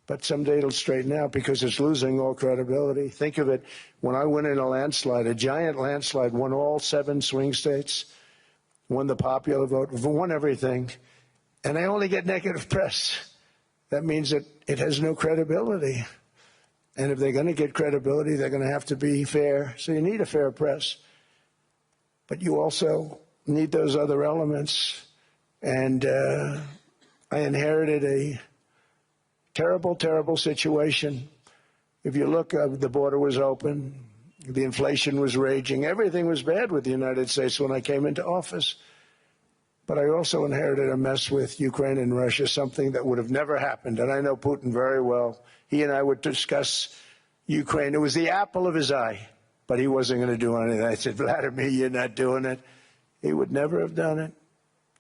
But someday it'll straighten out because it's losing all credibility. Think of it, when I went in a landslide, a giant landslide, won all 7 swing states, won the popular vote, won everything, and I only get negative press. That means that it has no credibility. And if they're going to get credibility, they're going to have to be fair. So you need a fair press. But you also need those other elements. And I inherited a terrible, terrible situation. If you look, the border was open. The inflation was raging. Everything was bad with the United States when I came into office. But I also inherited a mess with Ukraine and Russia, something that would have never happened. And I know Putin very well. He and I would discuss Ukraine. It was the apple of his eye, but he wasn't going to do anything. I said, Vladimir, you're not doing it. He would never have done it.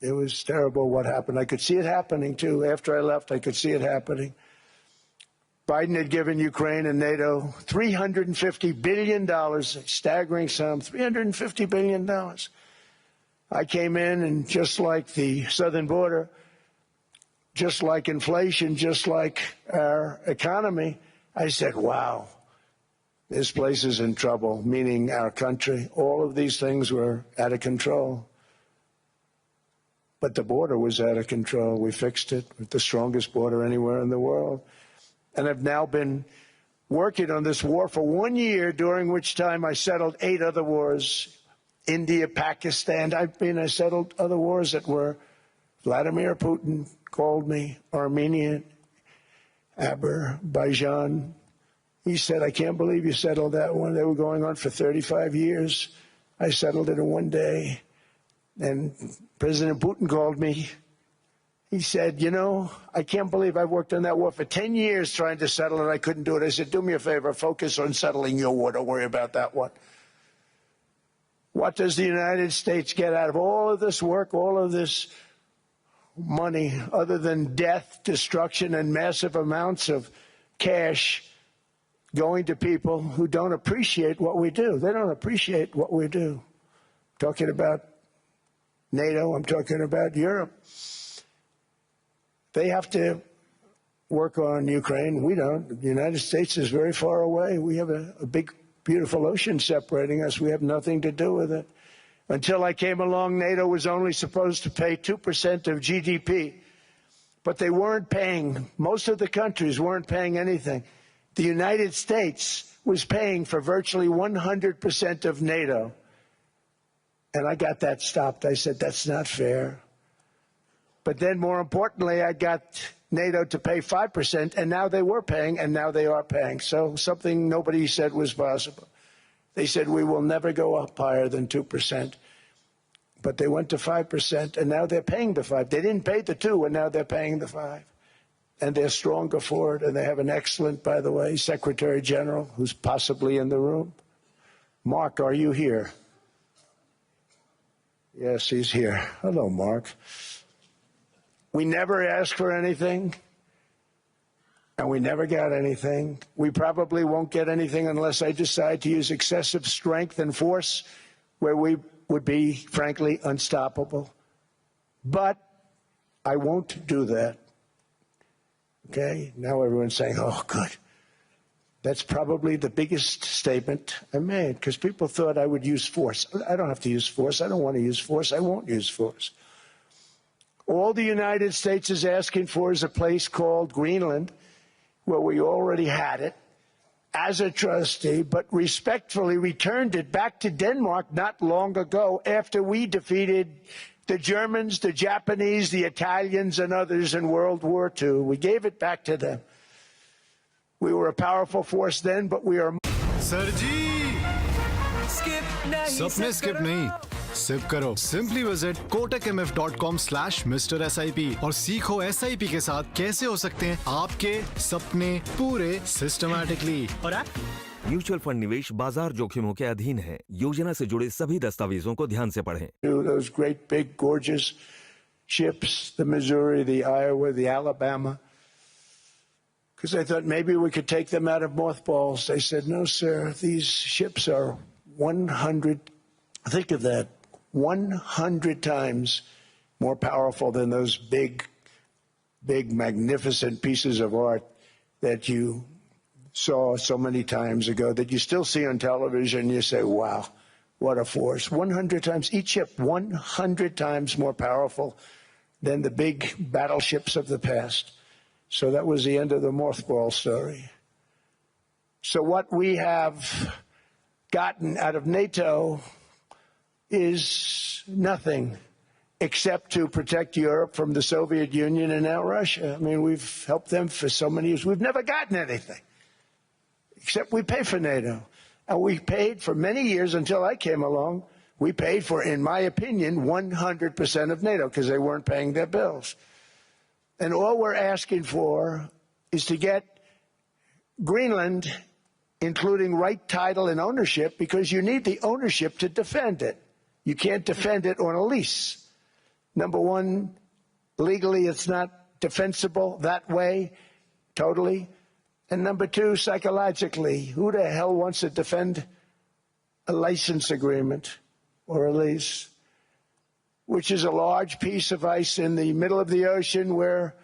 It was terrible what happened. I could see it happening, too. After I left, I could see it happening. Biden had given Ukraine and NATO $350 billion, a staggering sum, $350 billion. I came in, and just like the southern border, just like inflation, just like our economy, I said, wow, this place is in trouble, meaning our country. All of these things were out of control. But the border was out of control. We fixed it with the strongest border anywhere in the world. And I've now been working on this war for 1 year, during which time I settled 8 other wars. India, Pakistan. I settled other wars that were. Vladimir Putin called me, Armenia, Azerbaijan. He said, I can't believe you settled that one. They were going on for 35 years. I settled it in 1 day. And President Putin called me. He said, you know, I can't believe I've worked on that war for 10 years trying to settle it. I couldn't do it. I said, do me a favor, focus on settling your war. Don't worry about that one. What does the United States get out of all of this work, all of this money, other than death, destruction, and massive amounts of cash going to people who don't appreciate what we do? They don't appreciate what we do. I'm talking about NATO, I'm talking about Europe. They have to work on Ukraine. We don't. The United States is very far away. We have a big, beautiful ocean separating us. We have nothing to do with it. Until I came along, NATO was only supposed to pay 2% of GDP. But they weren't paying. Most of the countries weren't paying anything. The United States was paying for virtually 100% of NATO. And I got that stopped. I said, that's not fair. But then, more importantly, I got NATO to pay 5%, and now they were paying, and now they are paying. So something nobody said was possible. They said, we will never go up higher than 2%. But they went to 5%, and now they're paying the 5%. They didn't pay the 2%, and now they're paying the 5%. And they're stronger for it, and they have an excellent, by the way, Secretary General, who's possibly in the room. Mark, are you here? Yes, he's here. Hello, Mark. We never asked for anything, and we never got anything. We probably won't get anything unless I decide to use excessive strength and force, where we would be, frankly, unstoppable. But I won't do that. Okay? Now everyone's saying, oh, good. That's probably the biggest statement I made, because people thought I would use force. I don't have to use force. I don't want to use force. I won't use force. All the United States is asking for is a place called Greenland, where we already had it, as a trustee, but respectfully returned it back to Denmark not long ago after we defeated the Germans, the Japanese, the Italians, and others in World War II. We gave it back to them. We were a powerful force then, but we are... Sir ji! Sapne skip nahi. Sip करो. Simply visit kotakmf.com/MrSIP और सीखो SIP के साथ कैसे हो सकते हैं आपके सपने पूरे systematically. और आप? म्यूचुअल फंड निवेश बाजार जोखिमों के अधीन है. योजना से जुड़े सभी दस्तावेजों को ध्यान से पढ़ें. Those great big gorgeous ships, the Missouri, the Iowa, the Alabama, because I thought maybe we could take them out of mothballs. They said, no, sir, these ships are 100, think of that, 100 times more powerful than those big, magnificent pieces of art that you saw so many times ago, that you still see on television. You say, wow, what a force. 100 times, each ship 100 times more powerful than the big battleships of the past. So that was the end of the mothball story. So what we have gotten out of NATO is nothing except to protect Europe from the Soviet Union and now Russia. I mean, we've helped them for so many years. We've never gotten anything, except we pay for NATO. And we paid for many years until I came along. We paid for, in my opinion, 100% of NATO because they weren't paying their bills. And all we're asking for is to get Greenland, including right title and ownership, because you need the ownership to defend it. You can't defend it on a lease. Number one, legally it's not defensible that way, totally. And number two, psychologically, who the hell wants to defend a license agreement or a lease, which is a large piece of ice in the middle of the ocean where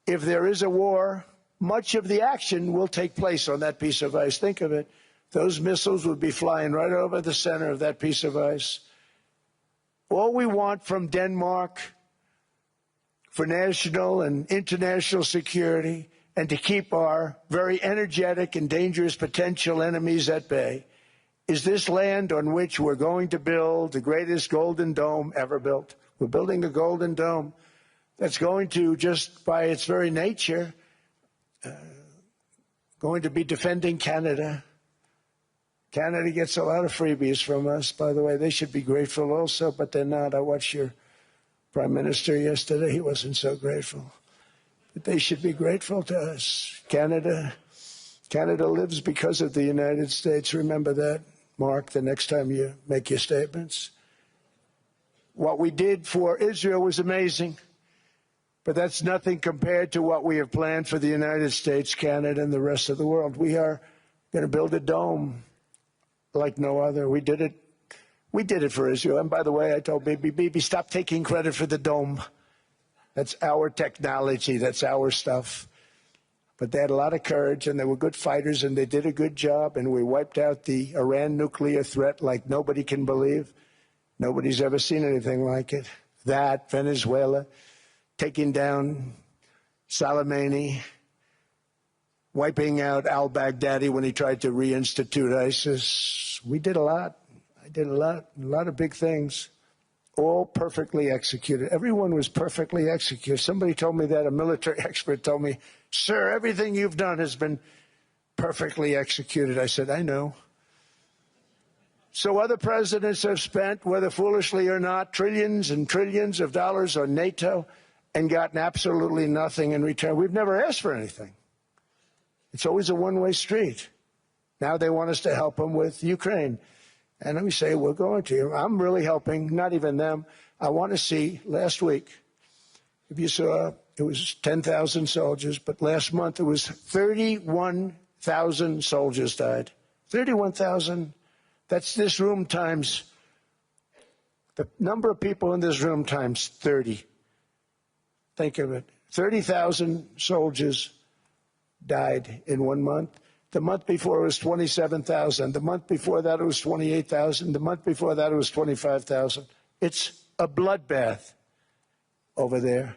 if there is a war, much of the action will take place on that piece of ice. Think of it. Those missiles would be flying right over the center of that piece of ice. All we want from Denmark for national and international security and to keep our very energetic and dangerous potential enemies at bay is this land on which we're going to build the greatest golden dome ever built. We're building a golden dome that's going to, just by its very nature, going to be defending Canada. Canada gets a lot of freebies from us, by the way. They should be grateful also, but they're not. I watched your Prime Minister yesterday. He wasn't so grateful. But they should be grateful to us. Canada lives because of the United States. Remember that, Mark, the next time you make your statements. What we did for Israel was amazing, but that's nothing compared to what we have planned for the United States, Canada, and the rest of the world. We are going to build a dome like no other. We did it for Israel. And by the way, I told Bibi, stop taking credit for the dome. That's our technology. That's our stuff. But they had a lot of courage, and they were good fighters, and they did a good job, and we wiped out the Iran nuclear threat like nobody can believe. Nobody's ever seen anything like it. That, Venezuela, taking down Soleimani, wiping out al-Baghdadi when he tried to reinstitute ISIS. We did a lot. I did a lot of big things, all perfectly executed. Everyone was perfectly executed. Somebody told me that, a military expert told me, sir, everything you've done has been perfectly executed. I said, I know. So other presidents have spent, whether foolishly or not, trillions and trillions of dollars on NATO and gotten absolutely nothing in return. We've never asked for anything. It's always a one-way street. Now they want us to help them with Ukraine. And we say, we're going to. I'm really helping, not even them. I want to see, last week, if you saw, it was 10,000 soldiers, but last month it was 31,000 soldiers died. 31,000. That's this room times, the number of people in this room times 30. Think of it. 30,000 soldiers died in 1 month. The month before it was 27,000. The month before that it was 28,000. The month before that it was 25,000. It's a bloodbath over there.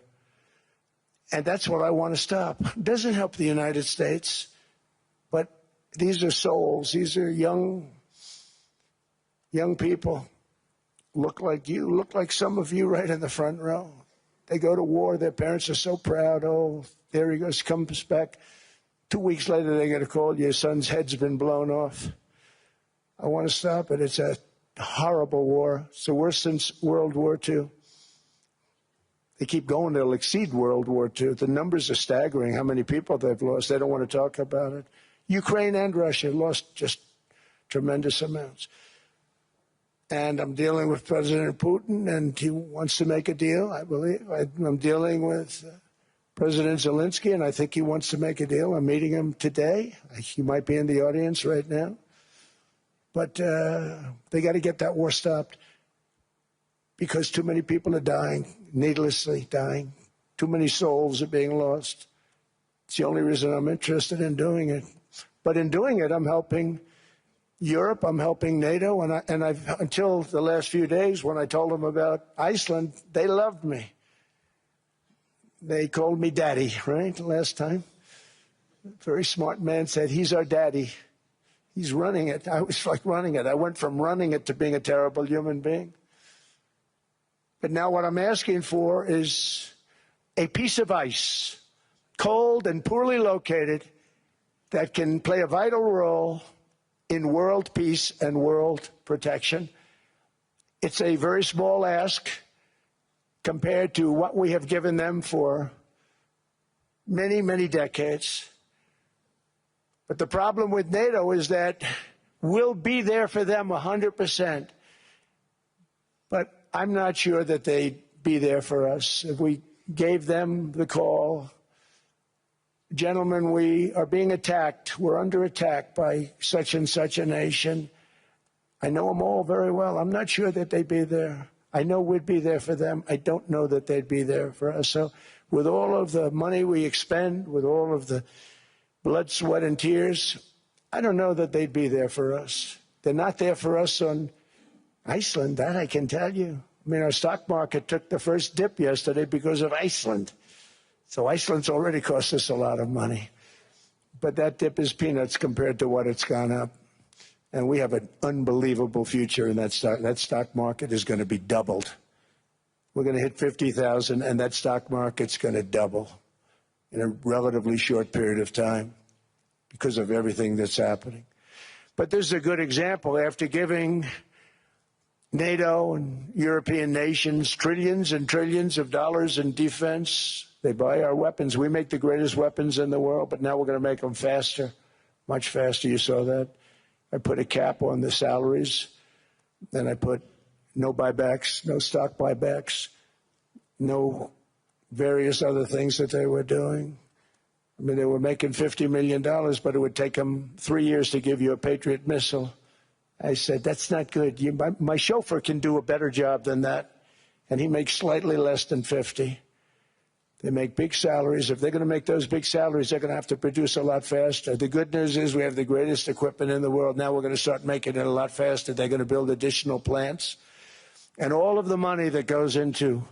And that's what I want to stop. It doesn't help the United States, but these are souls. These are young people. Look like you, look like some of you right in the front row. They go to war. Their parents are so proud. Oh, there he goes, comes back. 2 weeks later, they get a call, your son's head's been blown off. I want to stop it. It's a horrible war. It's the worst since World War II. They keep going, they'll exceed World War II. The numbers are staggering, how many people they've lost. They don't want to talk about it. Ukraine and Russia lost just tremendous amounts. And I'm dealing with President Putin, and he wants to make a deal, I believe. I'm dealing with President Zelensky, and I think he wants to make a deal. I'm meeting him today. He might be in the audience right now. But they got to get that war stopped because too many people are dying, needlessly dying. Too many souls are being lost. It's the only reason I'm interested in doing it. But in doing it, I'm helping Europe, I'm helping NATO, and I've until the last few days when I told them about Iceland, they loved me. They called me daddy, right, last time. A very smart man said, he's our daddy. He's running it. I was like running it. I went from running it to being a terrible human being. But now what I'm asking for is a piece of ice, cold and poorly located, that can play a vital role in world peace and world protection. It's a very small ask compared to what we have given them for many, many decades. But the problem with NATO is that we'll be there for them 100%. But I'm not sure that they'd be there for us. If we gave them the call, gentlemen, we are being attacked. We're under attack by such and such a nation. I know them all very well. I'm not sure that they'd be there. I know we'd be there for them. I don't know that they'd be there for us. So with all of the money we expend, with all of the blood, sweat, and tears, I don't know that they'd be there for us. They're not there for us on Iceland, that I can tell you. I mean, our stock market took the first dip yesterday because of Iceland. So Iceland's already cost us a lot of money. But that dip is peanuts compared to what it's gone up. And we have an unbelievable future in that stock. That stock market is going to be doubled. We're going to hit 50,000, and that stock market's going to double in a relatively short period of time because of everything that's happening. But this is a good example. After giving NATO and European nations trillions and trillions of dollars in defense, they buy our weapons. We make the greatest weapons in the world, but now we're going to make them faster, much faster. You saw that. I put a cap on the salaries. Then I put no buybacks, no stock buybacks, no various other things that they were doing. I mean, they were making $50 million, but it would take them 3 years to give you a Patriot missile. I said, that's not good. My chauffeur can do a better job than that, and he makes slightly less than 50. They make big salaries. If they're going to make those big salaries, they're going to have to produce a lot faster. The good news is we have the greatest equipment in the world. Now we're going to start making it a lot faster. They're going to build additional plants. And all of the money that goes into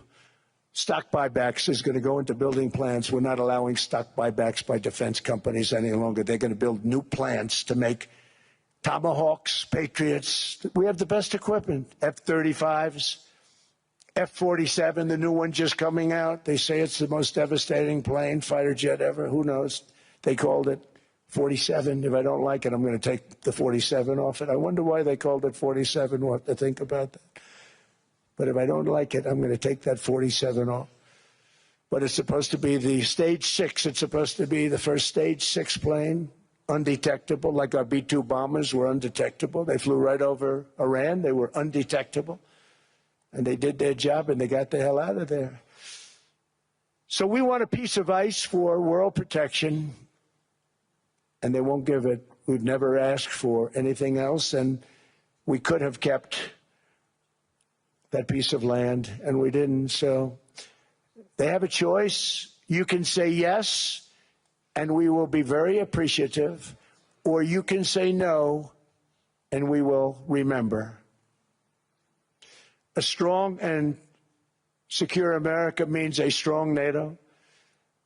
stock buybacks is going to go into building plants. We're not allowing stock buybacks by defense companies any longer. They're going to build new plants to make Tomahawks, Patriots. We have the best equipment, F-35s. F-47, the new one just coming out. They say it's the most devastating plane, fighter jet ever. Who knows? They called it 47. If I don't like it, I'm going to take the 47 off it. I wonder why they called it 47. We'll have to think about that. But if I don't like it, I'm going to take that 47 off. But it's supposed to be the Stage 6. It's supposed to be the first Stage 6 plane, undetectable, like our B-2 bombers were undetectable. They flew right over Iran. They were undetectable. And they did their job, and they got the hell out of there. So we want a piece of ice for world protection, and they won't give it. We've never asked for anything else, and we could have kept that piece of land, and we didn't. So they have a choice. You can say yes, and we will be very appreciative, or you can say no, and we will remember. A strong and secure America means a strong NATO,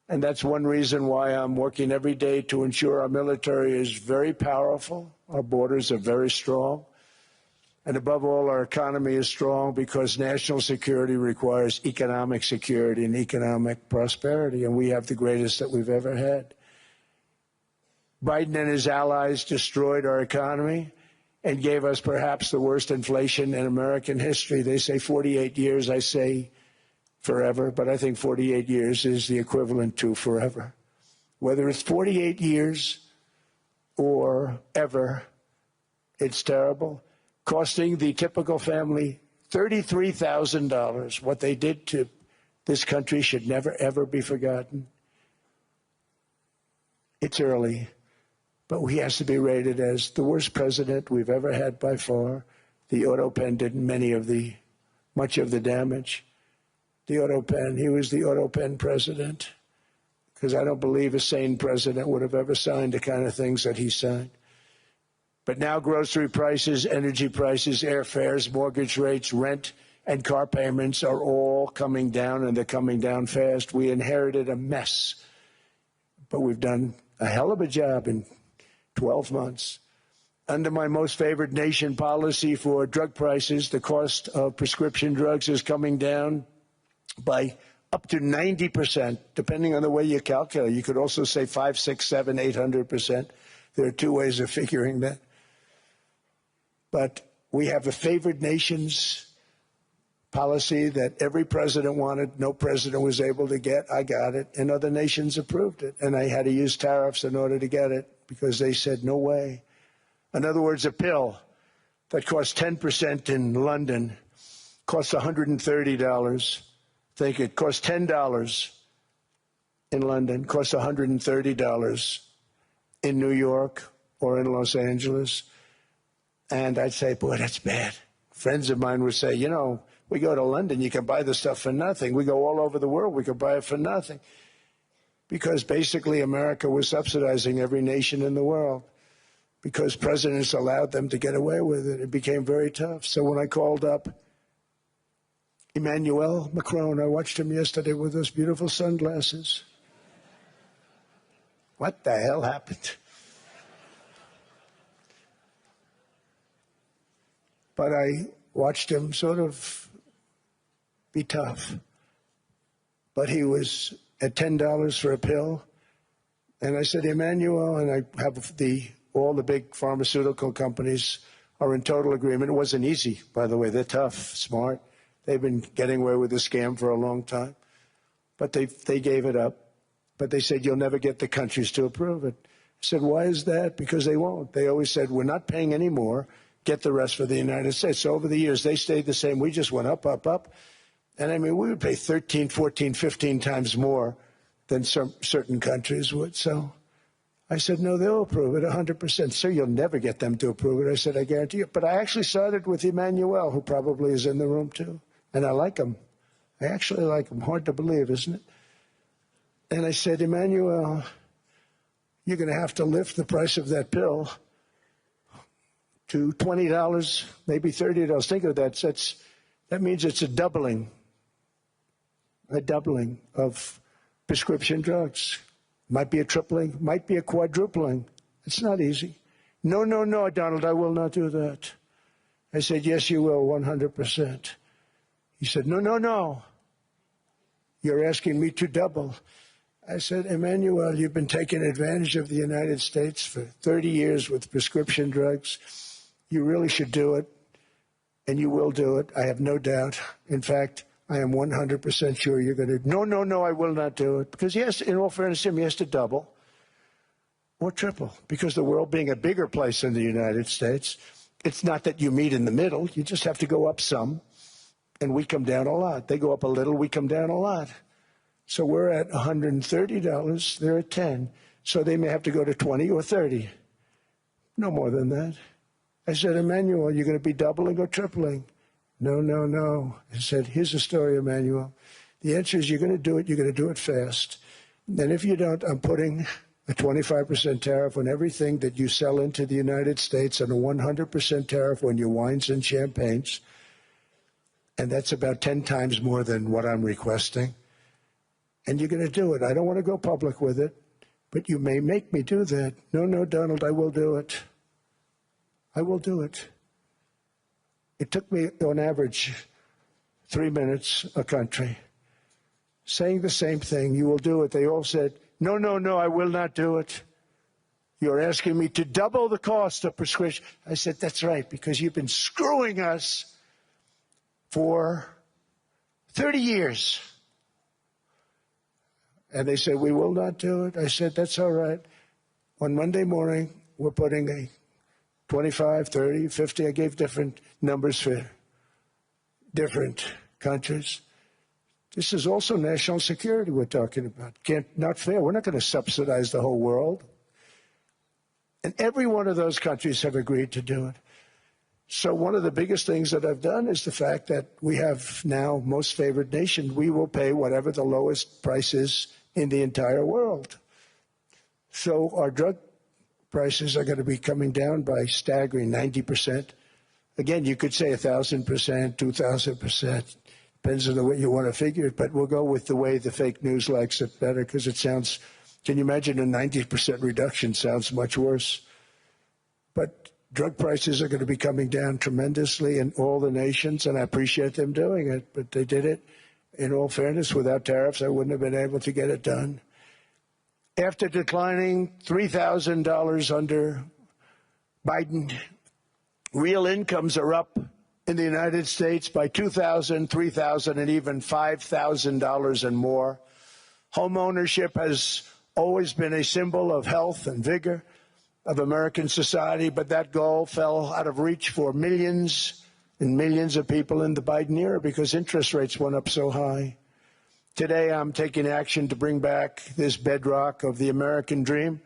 and that's one reason why I'm working every day to ensure our military is very powerful, our borders are very strong, and above all, our economy is strong because national security requires economic security and economic prosperity, and we have the greatest that we've ever had. Biden and his allies destroyed our economy and gave us perhaps the worst inflation in American history. They say 48 years, I say forever, but I think 48 years is the equivalent to forever. Whether it's 48 years or ever, it's terrible, costing the typical family $33,000. What they did to this country should never, ever be forgotten. It's early. But he has to be rated as the worst president we've ever had by far. The auto pen did much of the damage. The auto pen, he was the auto pen president. because I don't believe a sane president would have ever signed the kind of things that he signed. But now grocery prices, energy prices, airfares, mortgage rates, rent, and car payments are all coming down, and they're coming down fast. We inherited a mess, but we've done a hell of a job in 12 months. Under my most favored nation policy for drug prices, the cost of prescription drugs is coming down by up to 90%, depending on the way you calculate. You could also say 5, 6, 7, 800%. There are two ways of figuring that. But we have a favored nations policy that every president wanted, no president was able to get. I got it, and other nations approved it. And I had to use tariffs in order to get it because they said, no way. In other words, a pill that costs 10% in London costs $130. Think it costs $10 in London, costs $130 in New York or in Los Angeles. And I'd say, boy, that's bad. Friends of mine would say, you know, we go to London, you can buy the stuff for nothing. We go all over the world, we could buy it for nothing. Because basically America was subsidizing every nation in the world. Because presidents allowed them to get away with it. It became very tough. So when I called up Emmanuel Macron, I watched him yesterday with those beautiful sunglasses. What the hell happened? But I watched him sort of be tough. But he was at $10 for a pill. And I said, Emmanuel, and I have all the big pharmaceutical companies are in total agreement. It wasn't easy, by the way. They're tough, smart. They've been getting away with the scam for a long time. But they gave it up. But they said, you'll never get the countries to approve it. I said, why is that? Because they won't. They always said, we're not paying any more. Get the rest for the United States. So over the years, they stayed the same. We just went up, up, up. And I mean, we would pay 13, 14, 15 times more than certain countries would. So I said, no, they'll approve it 100%. Sir, you'll never get them to approve it. I said, I guarantee you. But I actually started with Emmanuel, who probably is in the room too. And I like him. I actually like him. Hard to believe, isn't it? And I said, Emmanuel, you're going to have to lift the price of that pill to $20, maybe $30. Think of that. That means it's a doubling of prescription drugs. Might be a tripling, might be a quadrupling. It's not easy. No, no, no, Donald, I will not do that. I said, yes, you will, 100%. He said, no, no, no. You're asking me to double. I said, Emmanuel, you've been taking advantage of the United States for 30 years with prescription drugs. You really should do it, and you will do it. I have no doubt. In fact, I am 100% sure you're going to. No, no, no, I will not do it. Because, yes, in all fairness, he has to double or triple. Because the world being a bigger place than the United States, it's not that you meet in the middle. You just have to go up some, and we come down a lot. They go up a little, we come down a lot. So we're at $130. They're at 10. So they may have to go to 20 or 30. No more than that. I said, Emmanuel, you're going to be doubling or tripling? No, no, no. I said, here's the story, Emmanuel. The answer is you're going to do it. You're going to do it fast. And if you don't, I'm putting a 25% tariff on everything that you sell into the United States and a 100% tariff on your wines and champagnes. And that's about 10 times more than what I'm requesting. And you're going to do it. I don't want to go public with it, but you may make me do that. No, no, Donald, I will do it. I will do it. It took me, on average, 3 minutes a country, saying the same thing. You will do it. They all said, no, no, no, I will not do it. You're asking me to double the cost of prescription. I said, that's right, because you've been screwing us for 30 years. And they said, we will not do it. I said, that's all right. On Monday morning, we're putting a 25, 30, 50. I gave different numbers for different countries. This is also national security we're talking about. Not fair. We're not going to subsidize the whole world. And every one of those countries have agreed to do it. So one of the biggest things that I've done is the fact that we have now most favored nation. We will pay whatever the lowest price is in the entire world. So our drug prices are going to be coming down by staggering 90%. Again, you could say 1,000%, 2,000%. Depends on the way you want to figure it, but we'll go with the way the fake news likes it better because it sounds, can you imagine a 90% reduction sounds much worse. But drug prices are going to be coming down tremendously in all the nations, and I appreciate them doing it, but they did it. In all fairness, without tariffs, I wouldn't have been able to get it done. After declining $3,000 under Biden, real incomes are up in the United States by $2,000, $3,000, and even $5,000 and more. Home ownership has always been a symbol of health and vigor of American society, but that goal fell out of reach for millions and millions of people in the Biden era because interest rates went up so high. Today, I'm taking action to bring back this bedrock of the American dream.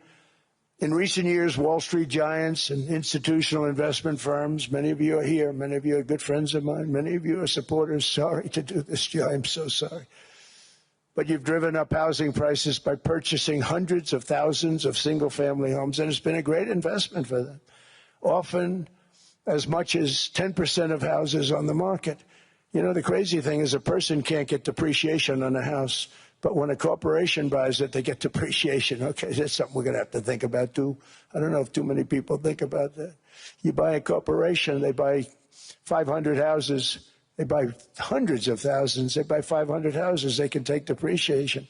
In recent years, Wall Street giants and institutional investment firms, many of you are here, many of you are good friends of mine, many of you are supporters. Sorry to do this, Joe, I'm so sorry. But you've driven up housing prices by purchasing hundreds of thousands of single-family homes, and it's been a great investment for them. Often as much as 10% of houses on the market. You know, the crazy thing is a person can't get depreciation on a house, but when a corporation buys it, they get depreciation. Okay, that's something we're going to have to think about, too. I don't know if too many people think about that. You buy a corporation, they buy 500 houses. They buy hundreds of thousands. They buy 500 houses. They can take depreciation.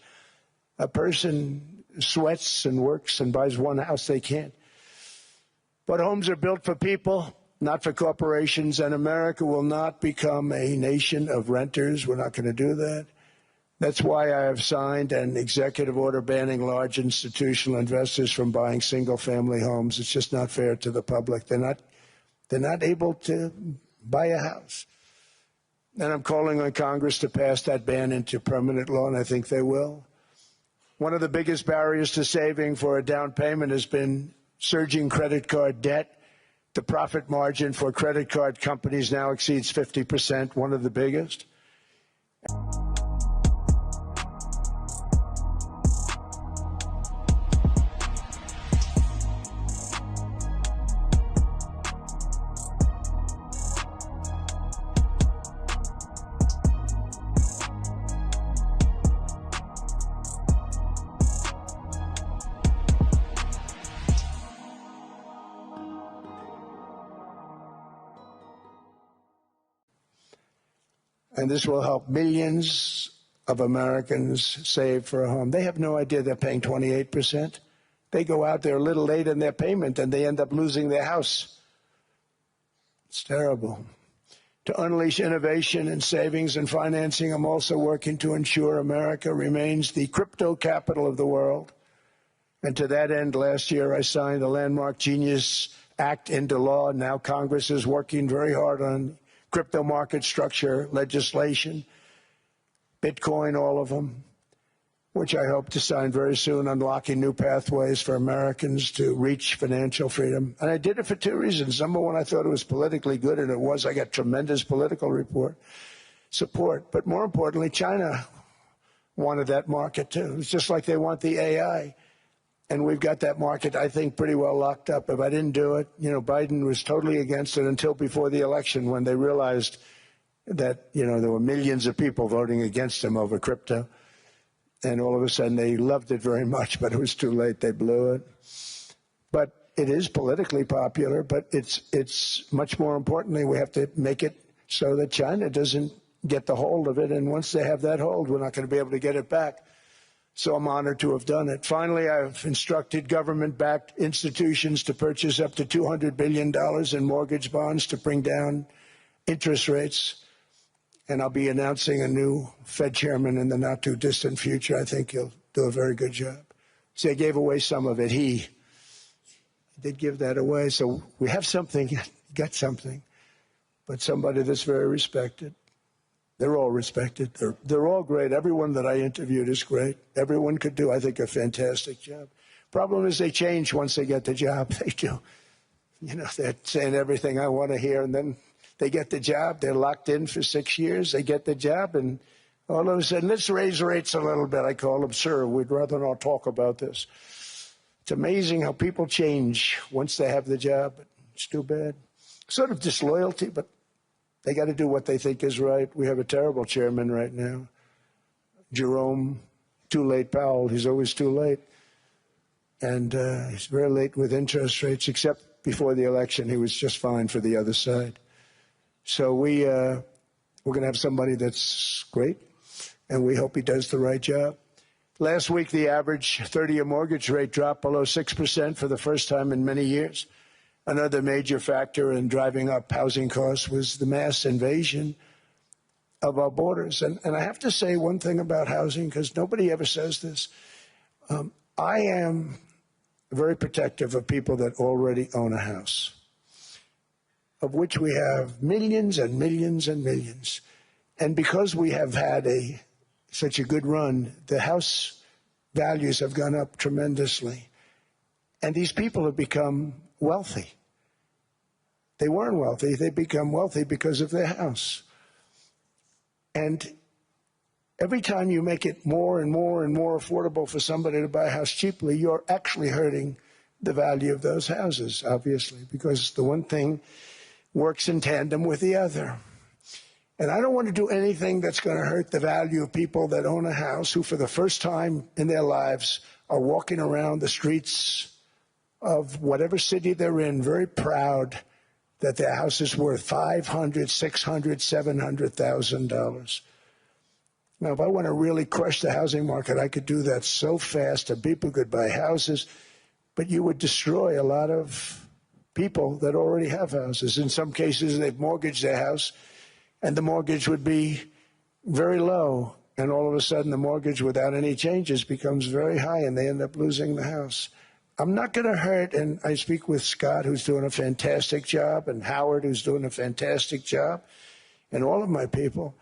A person sweats and works and buys one house. They can't. But homes are built for people, not for corporations, and America will not become a nation of renters. We're not going to do that. That's why I have signed an executive order banning large institutional investors from buying single-family homes. It's just not fair to the public. They're not able to buy a house. And I'm calling on Congress to pass that ban into permanent law, and I think they will. One of the biggest barriers to saving for a down payment has been surging credit card debt. The profit margin for credit card companies now exceeds 50%, one of the biggest. And this will help millions of Americans save for a home. They have no idea they're paying 28%. They go out there a little late in their payment and they end up losing their house. It's terrible. To unleash innovation in savings and financing, I'm also working to ensure America remains the crypto capital of the world. And to that end, last year I signed the landmark Genius Act into law. Now Congress is working very hard on crypto market structure legislation, Bitcoin, all of them, which I hope to sign very soon, unlocking new pathways for Americans to reach financial freedom. And I did it for two reasons. Number one, I thought it was politically good, and it was. I got tremendous political support. But more importantly, China wanted that market, too. It's just like they want the AI. And we've got that market, I think, pretty well locked up. If I didn't do it, you know, Biden was totally against it until before the election when they realized that, you know, there were millions of people voting against him over crypto. And all of a sudden they loved it very much, but it was too late. They blew it. But it is politically popular, but it's much more importantly, we have to make it so that China doesn't get the hold of it. And once they have that hold, we're not going to be able to get it back. So I'm honored to have done it. Finally, I've instructed government-backed institutions to purchase up to $200 billion in mortgage bonds to bring down interest rates. And I'll be announcing a new Fed chairman in the not-too-distant future. I think he'll do a very good job. See, I gave away some of it. He did give that away. So we have something, got something, but somebody that's very respected. They're all respected. They're all great. Everyone that I interviewed is great. Everyone could do, I think, a fantastic job. Problem is they change once they get the job. They do. You know, they're saying everything I want to hear, and then they get the job. They're locked in for 6 years. They get the job, and All of a sudden, let's raise rates a little bit. I call them, sir, we'd rather not talk about this. It's amazing how people change once they have the job. It's too bad. Sort of disloyalty, but they got to do what they think is right. We have a terrible chairman right now. Jerome, too late Powell. He's always too late. And he's very late with interest rates, except before the election. He was just fine for the other side. So we're going to have somebody that's great, and we hope he does the right job. Last week, the average 30-year mortgage rate dropped below 6% for the first time in many years. Another major factor in driving up housing costs was the mass invasion of our borders. And I have to say one thing about housing, because nobody ever says this. I am very protective of people that already own a house, of which we have millions and millions and millions. And because we have had such a good run, the house values have gone up tremendously. And these people have become wealthy. They weren't wealthy. They become wealthy because of their house. And every time you make it more and more and more affordable for somebody to buy a house cheaply, you're actually hurting the value of those houses, obviously, because the one thing works in tandem with the other. And I don't want to do anything that's going to hurt the value of people that own a house who, for the first time in their lives, are walking around the streets of whatever city they're in, very proud that their house is worth $500,000, $600,000, $700,000. Now, if I want to really crush the housing market, I could do that so fast and people could buy houses, but you would destroy a lot of people that already have houses. In some cases, they've mortgaged their house, and the mortgage would be very low, and all of a sudden the mortgage without any changes becomes very high, and they end up losing the house. I'm not going to hurt, and I speak with Scott, who's doing a fantastic job, and Howard, who's doing a fantastic job, and all of my people.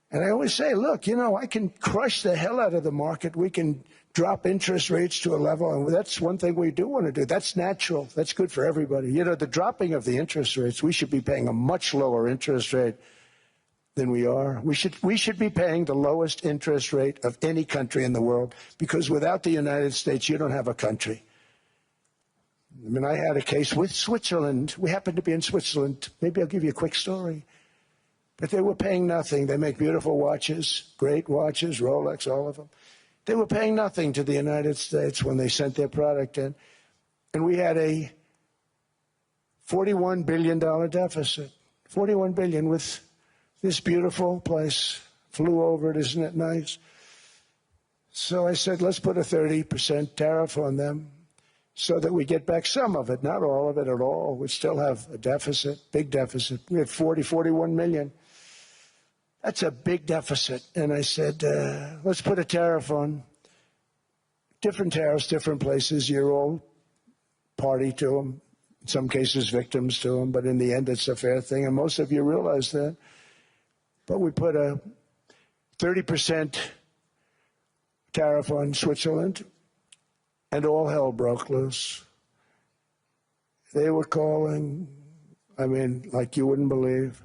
And I always say, look, you know, I can crush the hell out of the market. We can drop interest rates to a level, and that's one thing we do want to do. That's natural. That's good for everybody. You know, the dropping of the interest rates, we should be paying a much lower interest rate than we are. We should be paying the lowest interest rate of any country in the world, because without the United States, you don't have a country. I mean, I had a case with Switzerland. We happened to be in Switzerland. Maybe I'll give you a quick story. But they were paying nothing. They make beautiful watches, great watches, Rolex, all of them. They were paying nothing to the United States when they sent their product in. And we had a $41 billion deficit. $41 billion with this beautiful place. Flew over it, isn't it nice? So I said, let's put a 30% tariff on them so that we get back some of it, not all of it at all. We still have a deficit, big deficit. We had 41 million. That's a big deficit. And I said, let's put a tariff on. Different tariffs, different places. You're all party to them. In some cases, victims to them. But in the end, it's a fair thing. And most of you realize that. But we put a 30% tariff on Switzerland, and all hell broke loose. They were calling, I mean, like you wouldn't believe.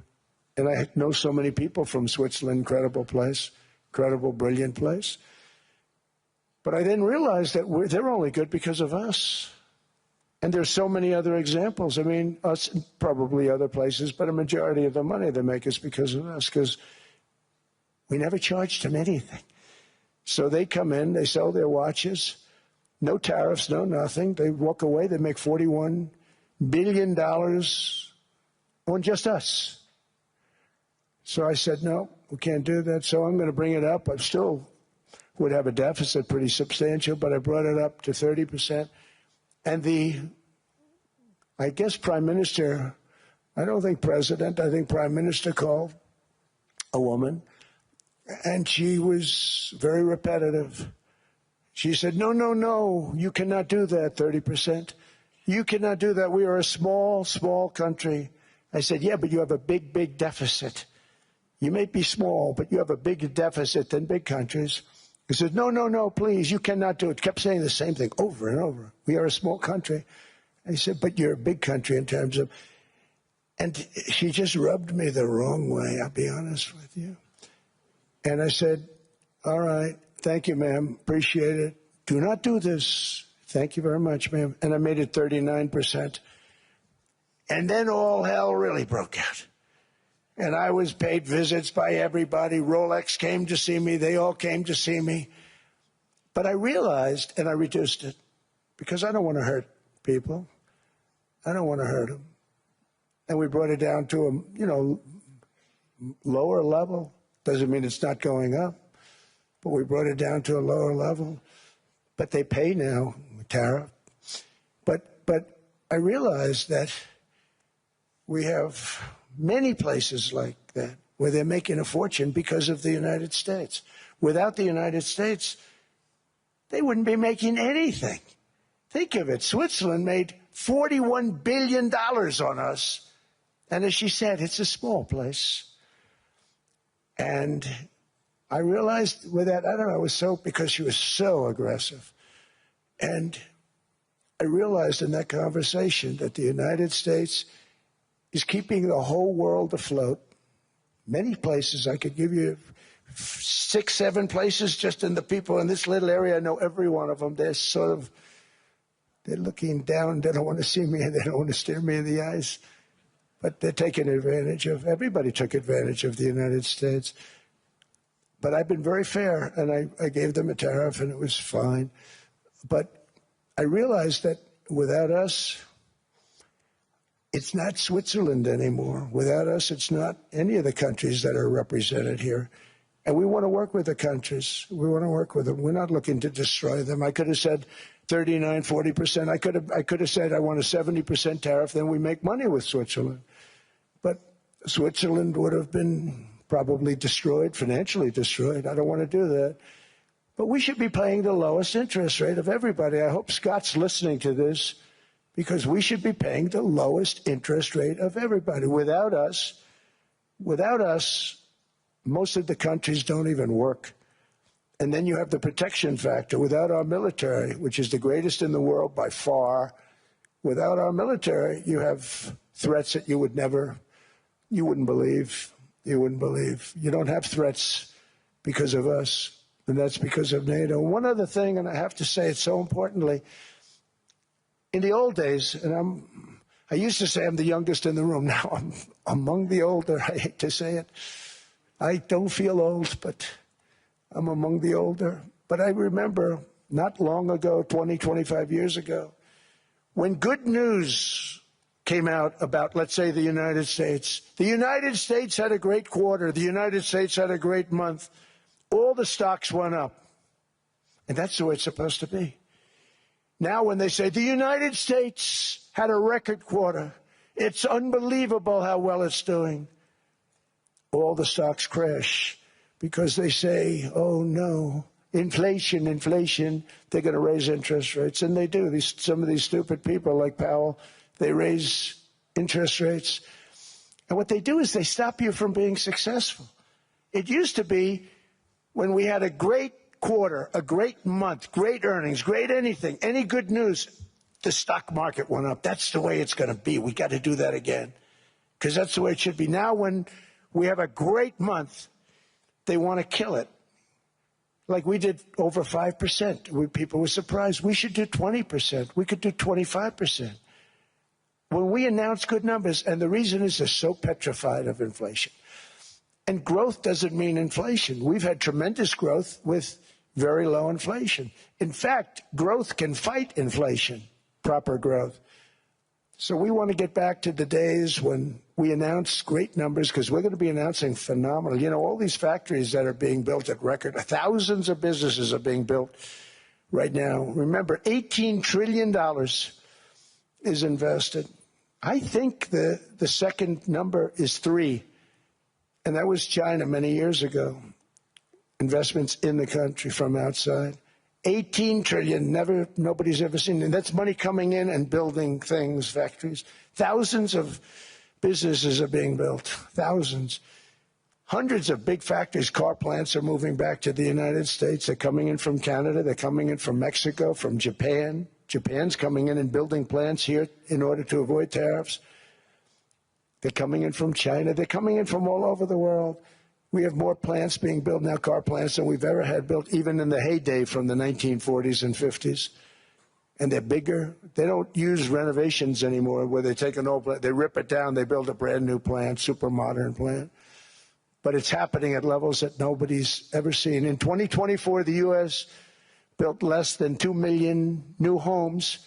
And I know so many people from Switzerland, incredible place, incredible, brilliant place. But I then realized that they're only good because of us. And there's so many other examples. I mean, us and probably other places, but a majority of the money they make is because of us, because we never charged them anything. So they come in, they sell their watches, no tariffs, no nothing. They walk away, they make $41 billion on just us. So I said, no, we can't do that. So I'm going to bring it up. I still would have a deficit pretty substantial, but I brought it up to 30%. And I guess Prime Minister, I don't think President, I think Prime Minister called a woman, and she was very repetitive. She said, no, no, no, you cannot do that, 30%. You cannot do that. We are a small, small country. I said, yeah, but you have a big, big deficit. You may be small, but you have a bigger deficit than big countries. He said, no, no, no, please, you cannot do it. Kept saying the same thing over and over. We are a small country. I said, but you're a big country in terms of... And she just rubbed me the wrong way, I'll be honest with you. And I said, all right, thank you, ma'am. Appreciate it. Do not do this. Thank you very much, ma'am. And I made it 39%. And then all hell really broke out. And I was paid visits by everybody. Rolex came to see me. They all came to see me. But I realized, and I reduced it, because I don't want to hurt people. I don't want to hurt them. And we brought it down to a, lower level. Doesn't mean it's not going up, but we brought it down to a lower level. But they pay now, tariff. But I realized that we have many places like that where they're making a fortune because of the United States. Without the United States, they wouldn't be making anything. Think of it. Switzerland made $41 billion on us. And as she said, it's a small place. And I realized with that, I don't know, because she was so aggressive. And I realized in that conversation that the United States is keeping the whole world afloat. Many places, I could give you 6, 7 places just in the people in this little area. I know every one of them. They're looking down. They don't want to see me and they don't want to stare me in the eyes. But they're taking advantage of, everybody took advantage of the United States. But I've been very fair, and I gave them a tariff, and it was fine. But I realized that without us, it's not Switzerland anymore. Without us, it's not any of the countries that are represented here. And we want to work with the countries. We want to work with them. We're not looking to destroy them. I could have said 39, 40%. I could have said I want a 70% tariff, then we make money with Switzerland. But Switzerland would have been probably destroyed, financially destroyed. I don't want to do that. But we should be paying the lowest interest rate of everybody. I hope Scott's listening to this, because we should be paying the lowest interest rate of everybody. Without us, most of the countries don't even work. And then you have the protection factor. Without our military, which is the greatest in the world by far, without our military, you have threats that you wouldn't believe. You wouldn't believe. You don't have threats because of us, and that's because of NATO. One other thing, and I have to say it so importantly, in the old days, and I used to say I'm the youngest in the room. Now I'm among the older. I hate to say it. I don't feel old, but I'm among the older. But I remember not long ago, 20, 25 years ago, when good news came out about, let's say, the United States. The United States had a great quarter. The United States had a great month. All the stocks went up. And that's the way it's supposed to be. Now when they say the United States had a record quarter, it's unbelievable how well it's doing, all the stocks crash because they say, oh no, inflation, they're going to raise interest rates. And they do. Some of these stupid people like Powell, they raise interest rates. And what they do is they stop you from being successful. It used to be when we had a great quarter, a great month, great earnings, great anything, any good news, the stock market went up. That's the way it's going to be. We got to do that again because that's the way it should be. Now when we have a great month, they want to kill it. Like we did over 5%. People were surprised. We should do 20%. We could do 25%. When we announce good numbers, and the reason is they're so petrified of inflation. And growth doesn't mean inflation. We've had tremendous growth with very low inflation. In fact, growth can fight inflation, proper growth. So we want to get back to the days when we announce great numbers, because we're going to be announcing phenomenal. You know, all these factories that are being built at record, thousands of businesses are being built right now. Remember, $18 trillion is invested. I think the second number is 3. And that was China many years ago. Investments in the country from outside. 18 trillion, nobody's ever seen. And that's money coming in and building things, factories. Thousands of businesses are being built. Thousands. Hundreds of big factories, car plants are moving back to the United States. They're coming in from Canada. They're coming in from Mexico, from Japan. Japan's coming in and building plants here in order to avoid tariffs. They're coming in from China. They're coming in from all over the world. We have more plants being built now, car plants, than we've ever had built, even in the heyday from the 1940s and 50s. And they're bigger. They don't use renovations anymore where they take an old plant, they rip it down, they build a brand new plant, super modern plant. But it's happening at levels that nobody's ever seen. In 2024, the U.S. built less than 2 million new homes,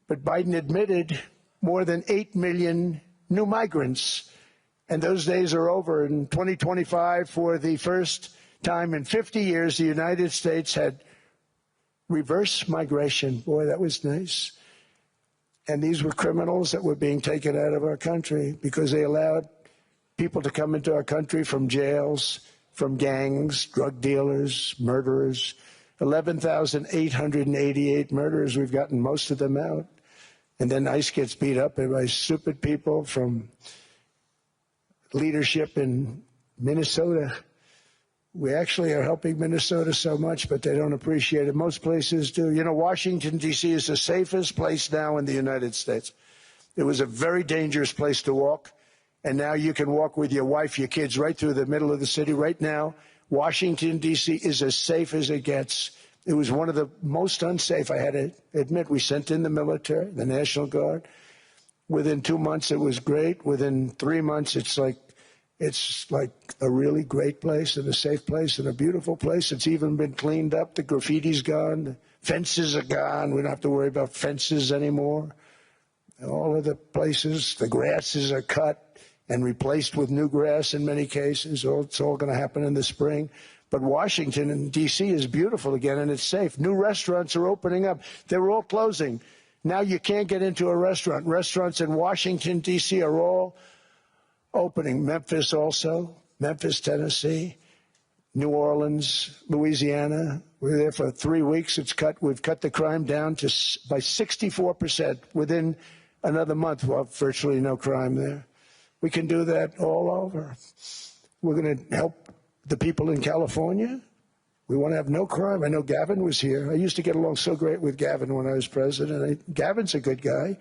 but Biden admitted more than 8 million new migrants. And those days are over. In 2025, for the first time in 50 years, the United States had reverse migration. Boy, that was nice. And these were criminals that were being taken out of our country because they allowed people to come into our country from jails, from gangs, drug dealers, murderers. 11,888 murderers. We've gotten most of them out. And then ICE gets beat up by stupid people from leadership in Minnesota. We actually are helping Minnesota so much, but they don't appreciate it. Most places do. You know, Washington, D.C. is the safest place now in the United States. It was a very dangerous place to walk, and now you can walk with your wife, your kids, right through the middle of the city. Right now, Washington, D.C. is as safe as it gets. It was one of the most unsafe, I had to admit. We sent in the military, the National Guard. Within 2 months, it was great. Within 3 months, it's like a really great place and a safe place and a beautiful place. It's even been cleaned up. The graffiti's gone. The fences are gone. We don't have to worry about fences anymore. All of the places, the grasses are cut and replaced with new grass in many cases. It's all going to happen in the spring. But Washington and D.C. is beautiful again, and it's safe. New restaurants are opening up. They were all closing. Now you can't get into a restaurant. Restaurants in Washington, D.C. are all opening. Memphis also, Memphis, Tennessee, New Orleans, Louisiana. We're there for 3 weeks. We've cut the crime down by 64%. Within another month, we'll have virtually no crime there. We can do that all over. We're going to help the people in California. We want to have no crime. I know Gavin was here. I used to get along so great with Gavin when I was president. Gavin's a good guy.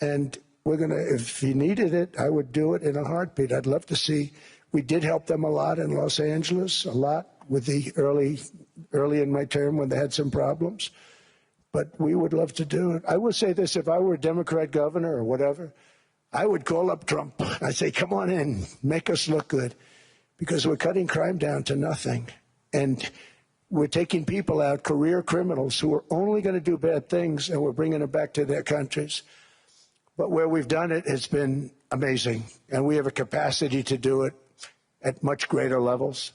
And we're going to, if he needed it, I would do it in a heartbeat. I'd love to see. We did help them a lot in Los Angeles, a lot with the early in my term when they had some problems. But we would love to do it. I will say this, if I were a Democrat governor or whatever, I would call up Trump. I'd say, come on in, make us look good, because we're cutting crime down to nothing. And we're taking people out, career criminals who are only going to do bad things, and we're bringing them back to their countries. But where we've done it, it's been amazing. And we have a capacity to do it at much greater levels.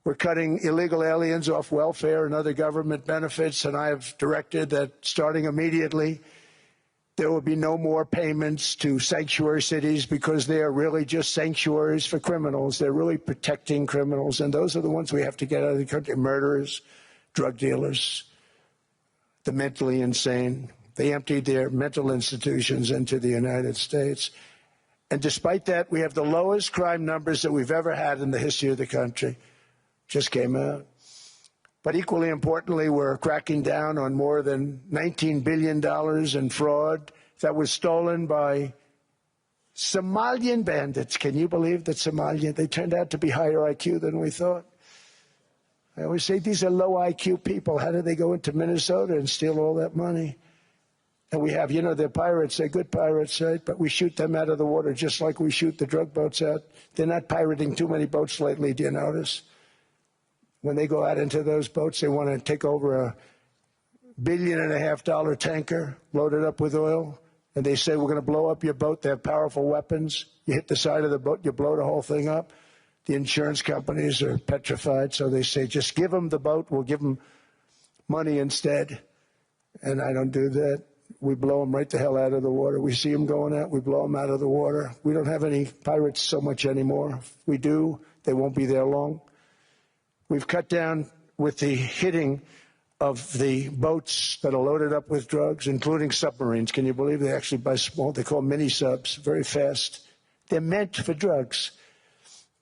We're cutting illegal aliens off welfare and other government benefits, and I have directed that starting immediately, there will be no more payments to sanctuary cities because they are really just sanctuaries for criminals. They're really protecting criminals, and those are the ones we have to get out of the country. Murderers, drug dealers, the mentally insane. They emptied their mental institutions into the United States. And despite that, we have the lowest crime numbers that we've ever had in the history of the country. Just came out. But equally importantly, we're cracking down on more than $19 billion in fraud that was stolen by Somalian bandits. Can you believe that Somalian? They turned out to be higher IQ than we thought. I always say these are low IQ people. How do they go into Minnesota and steal all that money? And we have, you know, they're pirates. They're good pirates, right? But we shoot them out of the water just like we shoot the drug boats out. They're not pirating too many boats lately, do you notice? When they go out into those boats, they want to take over $1.5 billion tanker loaded up with oil, and they say, we're going to blow up your boat. They have powerful weapons. You hit the side of the boat, you blow the whole thing up. The insurance companies are petrified, so they say, just give them the boat. We'll give them money instead. And I don't do that. We blow them right the hell out of the water. We see them going out, we blow them out of the water. We don't have any pirates so much anymore. If we do, they won't be there long. We've cut down with the hitting of the boats that are loaded up with drugs, including submarines. Can you believe they actually buy small? They call mini subs, very fast. They're meant for drugs.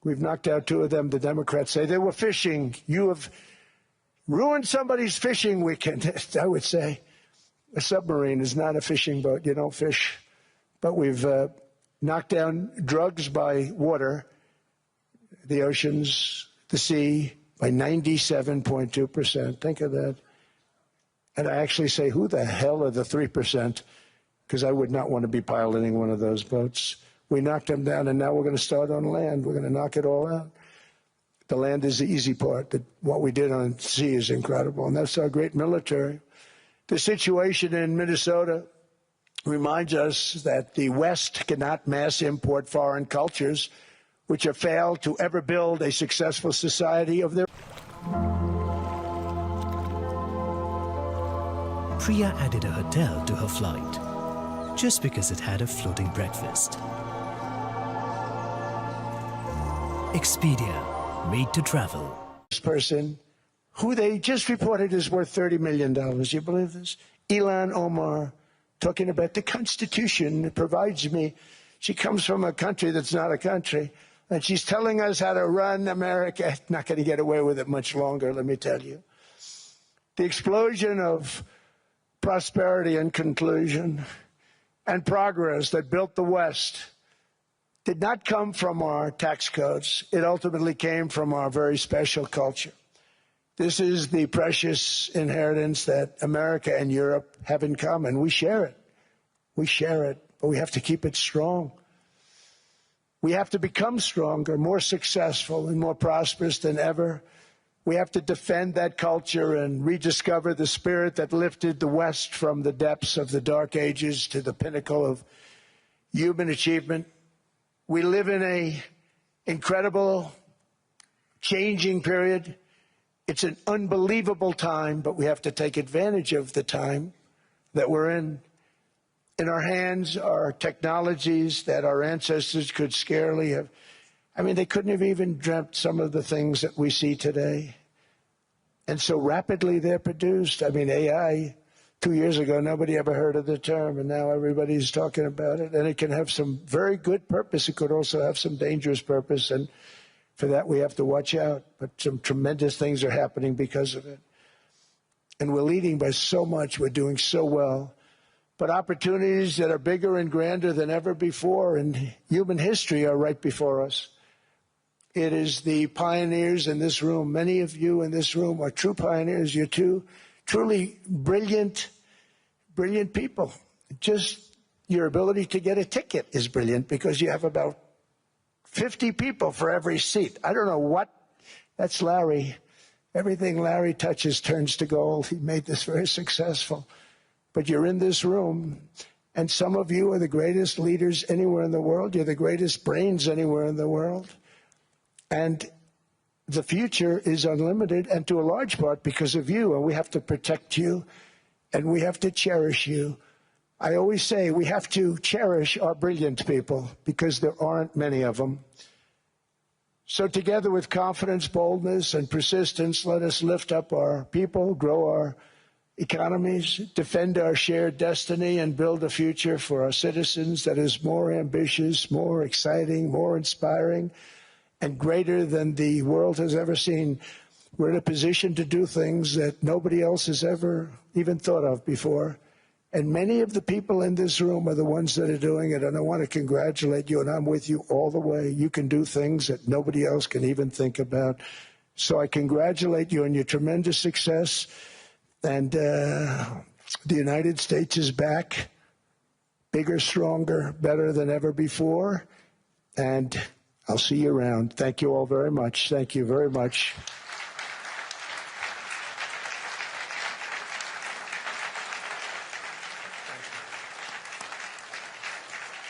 We've knocked out 2 of them. The Democrats say they were fishing. You have ruined somebody's fishing weekend. I would say a submarine is not a fishing boat. You don't fish. But we've knocked down drugs by water, the oceans, the sea, by 97.2%. Think of that. And I actually say, who the hell are the 3%? Because I would not want to be piloting one of those boats. We knocked them down, and now we're going to start on land. We're going to knock it all out. The land is the easy part. What we did on sea is incredible, and that's our great military. The situation in Minnesota reminds us that the West cannot mass import foreign cultures, which have failed to ever build a successful society of their Priya added a hotel to her flight just because it had a floating breakfast. Expedia, made to travel. This person, who they just reported is worth $30 million. You believe this? Ilhan Omar, talking about the Constitution provides me. She comes from a country that's not a country, and she's telling us how to run America. Not going to get away with it much longer, let me tell you. The explosion of prosperity and conclusion and progress that built the West did not come from our tax codes. It ultimately came from our very special culture. This is the precious inheritance that America and Europe have in common. We share it. We share it, but we have to keep it strong. We have to become stronger, more successful, and more prosperous than ever. We have to defend that culture and rediscover the spirit that lifted the West from the depths of the Dark Ages to the pinnacle of human achievement. We live in an incredible, changing period. It's an unbelievable time, but we have to take advantage of the time that we're in. In our hands are technologies that our ancestors could scarcely have. I mean, they couldn't have even dreamt some of the things that we see today. And so rapidly they're produced. I mean, AI, 2 years ago, nobody ever heard of the term, and now everybody's talking about it. And it can have some very good purpose. It could also have some dangerous purpose, and for that we have to watch out. But some tremendous things are happening because of it. And we're leading by so much. We're doing so well. But opportunities that are bigger and grander than ever before in human history are right before us. It is the pioneers in this room. Many of you in this room are true pioneers. You're two truly brilliant people. Just your ability to get a ticket is brilliant because you have about 50 people for every seat. I don't know what. That's Larry. Everything Larry touches turns to gold. He made this very successful. But you're in this room, and some of you are the greatest leaders anywhere in the world. You're the greatest brains anywhere in the world. And the future is unlimited, and to a large part because of you, and we have to protect you, and we have to cherish you. I always say we have to cherish our brilliant people because there aren't many of them. So together with confidence, boldness, and persistence, let us lift up our people, grow our economies, defend our shared destiny, and build a future for our citizens that is more ambitious, more exciting, more inspiring, and greater than the world has ever seen. We're in a position to do things that nobody else has ever even thought of before. And many of the people in this room are the ones that are doing it, and I want to congratulate you, and I'm with you all the way. You can do things that nobody else can even think about. So I congratulate you on your tremendous success. And the United States is back, bigger, stronger, better than ever before. And I'll see you around. Thank you all very much. Thank you very much.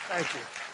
Thank you.